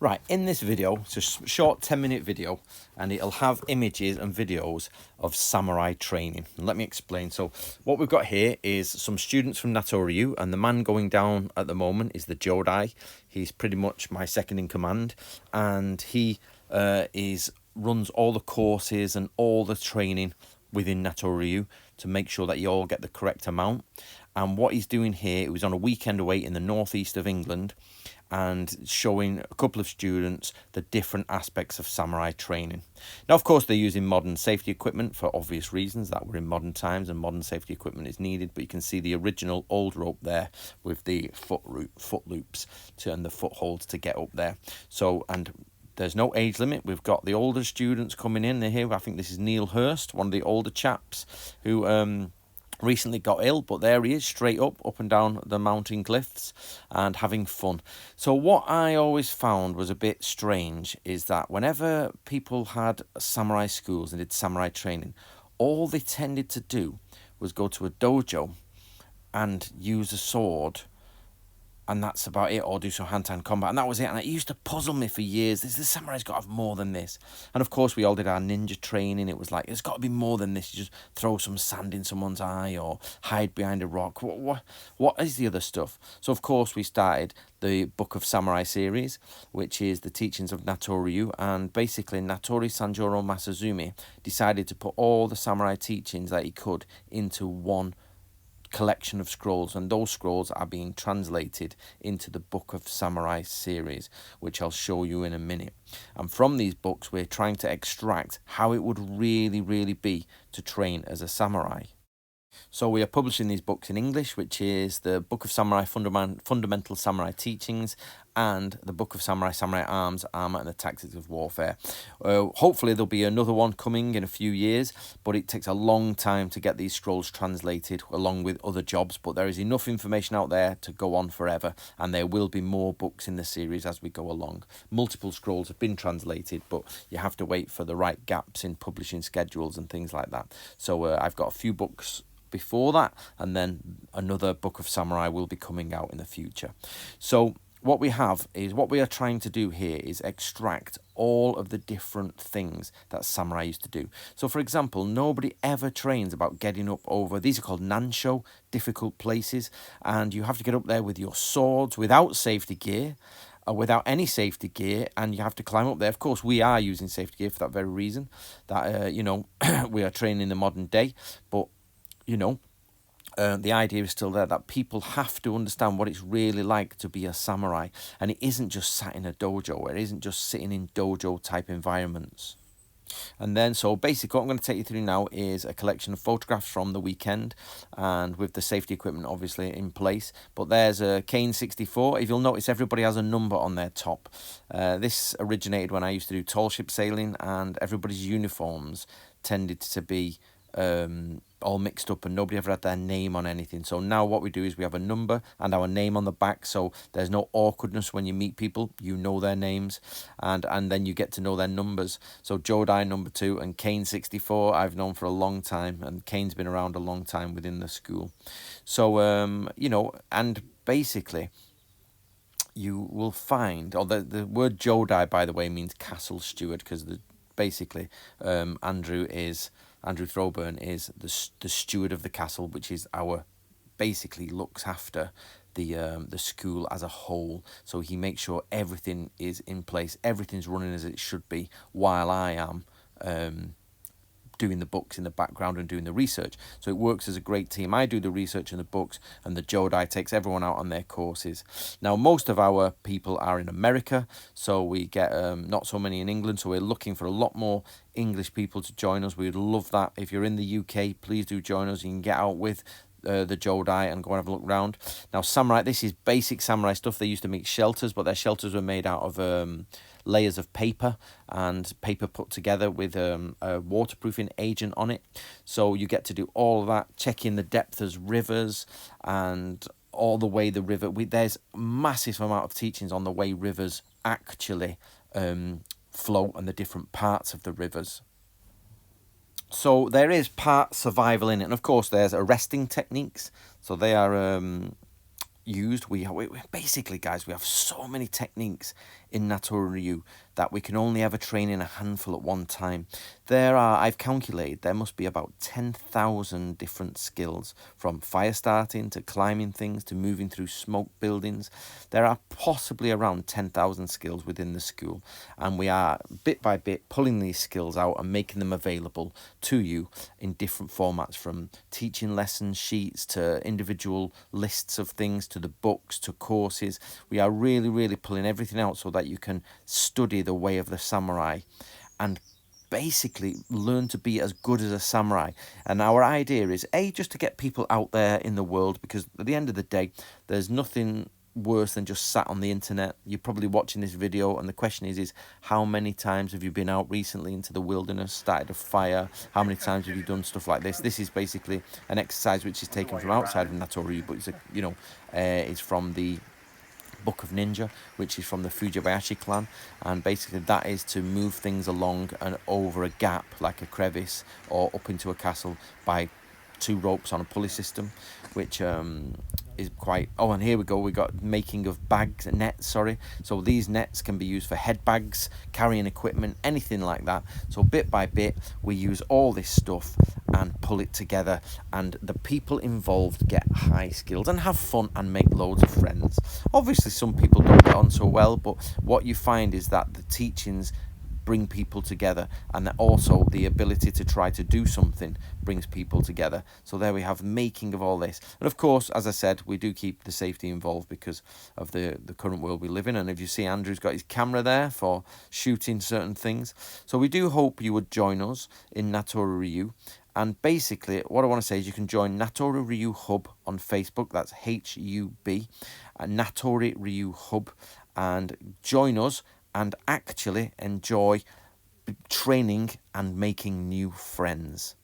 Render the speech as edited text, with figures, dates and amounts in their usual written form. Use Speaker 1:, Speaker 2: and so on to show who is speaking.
Speaker 1: Right, in this video, it's a short 10-minute video, and it'll have images and videos of samurai training. And let me explain. So what we've got here is some students from Natoryu, and the man going down at the moment is the Jodai. He's pretty much my second in command, and he runs all the courses and all the training within Natoryu to make sure that you all get the correct amount. And what he's doing here, he was on a weekend away in the northeast of England and showing a couple of students the different aspects of samurai training. Now, of course, they're using modern safety equipment for obvious reasons, that we're in modern times and modern safety equipment is needed. But you can see the original old rope there with the foot loops and the footholds to get up there. So, and there's no age limit. We've got the older students coming in here. I think this is Neil Hurst, one of the older chaps who recently got ill, but there he is, straight up and down the mountain cliffs and having fun. So what I always found was a bit strange is that whenever people had samurai schools and did samurai training, all they tended to do was go to a dojo and use a sword, and that's about it, or do some hand-to-hand combat, and that was it. And it used to puzzle me for years. The samurai's got to have more than this. And of course, we all did our ninja training. It was like, there's got to be more than this. You just throw some sand in someone's eye or hide behind a rock. What is the other stuff? So of course, we started the Book of Samurai series, which is the teachings of Natoryu. And basically, Natori Sanjuro Masazumi decided to put all the samurai teachings that he could into one collection of scrolls, and those scrolls are being translated into the Book of Samurai series, which I'll show you in a minute. And from these books, we're trying to extract how it would really be to train as a samurai. So we are publishing these books in English, which is the Book of Samurai Fundamental Samurai Teachings and the Book of Samurai Arms, Armour and the Tactics of Warfare. Hopefully there'll be another one coming in a few years, but it takes a long time to get these scrolls translated along with other jobs. But there is enough information out there to go on forever, and there will be more books in the series as we go along. Multiple scrolls have been translated, but you have to wait for the right gaps in publishing schedules and things like that. So I've got a few books before that, and then another Book of Samurai will be coming out in the future. So what we are trying to do here is extract all of the different things that samurai used to do. So for example, nobody ever trains about getting up over, these are called nansho, difficult places, and you have to get up there with your swords without safety gear, without any safety gear, and you have to climb up there. Of course, we are using safety gear for that very reason, that we are training in the modern day, but the idea is still there that people have to understand what it's really like to be a samurai, and it isn't just sat in a dojo, it isn't just sitting in dojo type environments. And then, so basically what I'm going to take you through now is a collection of photographs from the weekend, and with the safety equipment obviously in place. But there's a Kane 64. If you'll notice, everybody has a number on their top. This originated when I used to do tall ship sailing, and everybody's uniforms tended to be all mixed up and nobody ever had their name on anything. So now what we do is we have a number and our name on the back, so there's no awkwardness when you meet people. You know their names, and then you get to know their numbers. So Jodai number 2 and Kane 64 I've known for a long time, and Kane's been around a long time within the school. So and basically you will find, or the word Jodai, by the way, means castle steward, because basically Andrew Throburn is the steward of the castle, which is basically looks after the school as a whole. So he makes sure everything is in place, everything's running as it should be, while I am doing the books in the background and doing the research. So it works as a great team. I do the research in the books, and the Jodai takes everyone out on their courses. Now, most of our people are in America, so we get not so many in England, so we're looking for a lot more English people to join us. We'd love that. If you're in the UK, please do join us. You can get out with the Jodai and go and have a look around. Now, samurai, this is basic samurai stuff. They used to make shelters, but their shelters were made out of layers of paper, and paper put together with a waterproofing agent on it. So you get to do all of that, checking the depth as rivers and all the way the river. There's massive amount of teachings on the way rivers actually flow and the different parts of the rivers. So there is part survival in it, and of course there's arresting techniques. So they are used. We basically, guys, we have so many techniques in Natori Ryu that we can only ever train in a handful at one time. I've calculated, there must be about 10,000 different skills, from fire starting to climbing things to moving through smoke buildings. There are possibly around 10,000 skills within the school, and we are bit by bit pulling these skills out and making them available to you in different formats, from teaching lesson sheets to individual lists of things to the books to courses. We are really pulling everything out so that you can study the way of the samurai and basically learn to be as good as a samurai. And our idea is just to get people out there in the world, because at the end of the day, there's nothing worse than just sat on the internet. You're probably watching this video, and the question is how many times have you been out recently into the wilderness, started a fire? How many times have you done stuff like this? This is basically an exercise which is taken from outside of Natori, but it's from the Book of Ninja, which is from the Fujibayashi clan, and basically that is to move things along and over a gap like a crevice or up into a castle by 2 ropes on a pulley system, which is quite... Oh, and here we go, we got making of nets. So these nets can be used for head bags, carrying equipment, anything like that. So bit by bit we use all this stuff and pull it together, and the people involved get high skills and have fun and make loads of friends. Obviously some people don't get on so well, but what you find is that the teachings bring people together, and that also the ability to try to do something brings people together. So there we have making of all this. And of course, as I said, we do keep the safety involved because of the current world we live in. And if you see, Andrew's got his camera there for shooting certain things. So we do hope you would join us in Natori Ryu. And basically, what I want to say is you can join Natori Ryu Hub on Facebook. That's HUB, Natori Ryu Hub, and join us and actually enjoy training and making new friends.